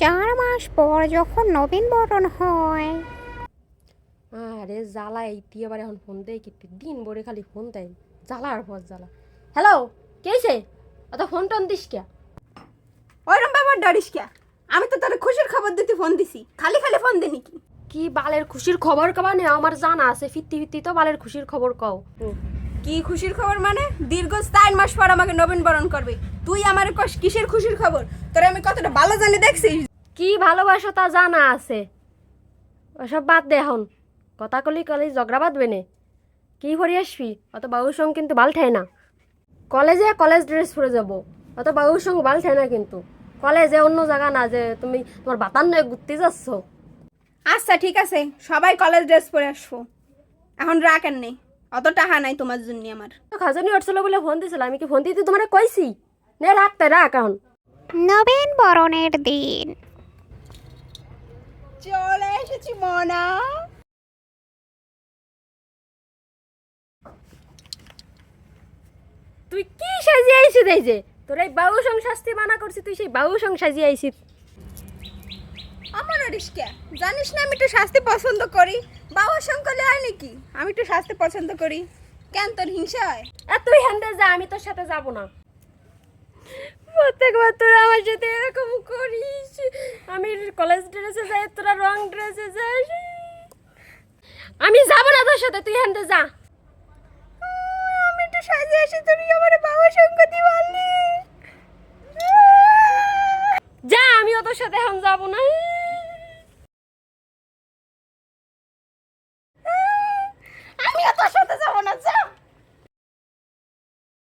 4 মাস পর যখন নবীনবরণ হয়। আরে জ্বালা এইটি আবার এখন ফোন দেয় কি দিন ভরে খালি ফোন দেয়, জ্বালার পর জ্বালা। হ্যালো, কে হইছে? অত ফোন টোন দিস কে? ওইরকম ব্যাপার ডরিস কে? আমি তো তোর খুশির খবর দিতে ফোন দিছি, খালি খালি ফোন দিনি কি? কি বালের খুশির খবর কবা নে? আমার জানা আছে, ফিরতি ফিরতি তো বালের খুশির খবর কও। কি খুশির খবর মানে? দীর্ঘ 4 মাস পর আমাকে নবীনবরণ করবে, তুই আমার কস কিসের খুশির খবর? তোরে আমি কতটা ভালো জানি দেখছিস? কি ভালোবাসো তা জানা আছে, ওসব বাদ দে এখন। কথা কলি কলেজ ঝগড়া বাঁধবে নে। কি ভরি আসবি? অত বাবুর সঙ্গে কিন্তু বাল ঠায় না। কলেজে কলেজ ড্রেস পরে যাব, অত বাবুর সঙ্গে বাল ঠায় না কিন্তু। কলেজে অন্য জায়গা না যে তুমি তোমার বাতান নয় ঘুরতে যাচ্ছ। আচ্ছা ঠিক আছে, সবাই কলেজ ড্রেস পরে আসবো। এখন রাখ আর নেই, অত টাকা নাই তোমার জন্য আমার। তো খাজানি হটছিল বলে ফোন দিছিল, আমি কি ফোন দিতে তোমার কইছি? নে রাখতে রাখ এখন। নবীনবরণের দিন। চলে এসেছি মনা। তুই কি সাজিয়ে আইছিস? এই যে তোর এই বাবু সং শাস্তি মানা করছি, তুই সেই বাবু সং সাজিয়ে আইছিস। আমার রিস্কা জানিস না আমি একটু শাস্তি পছন্দ করি। বাবার সঙ্গে হয় নাকি আমি একটু শাস্তি পছন্দ করি? কেন তোর হিংসা হয়? আর তুই হ্যান্ডে যা, আমি তোর সাথে যাব না। প্রত্যেকবার তোরা আমার সাথে এরকম করিস। আমি কলেজ ড্রেসে যাই, তোরা রং ড্রেসে যাস। আমি যাব না তোর সাথে, তুই হ্যান্ডে যা। আমি একটু সাজে আসি, তুই আমার বাবার সঙ্গে দিওয়ালি। যা, আমিও তোর সাথে এখন যাব না।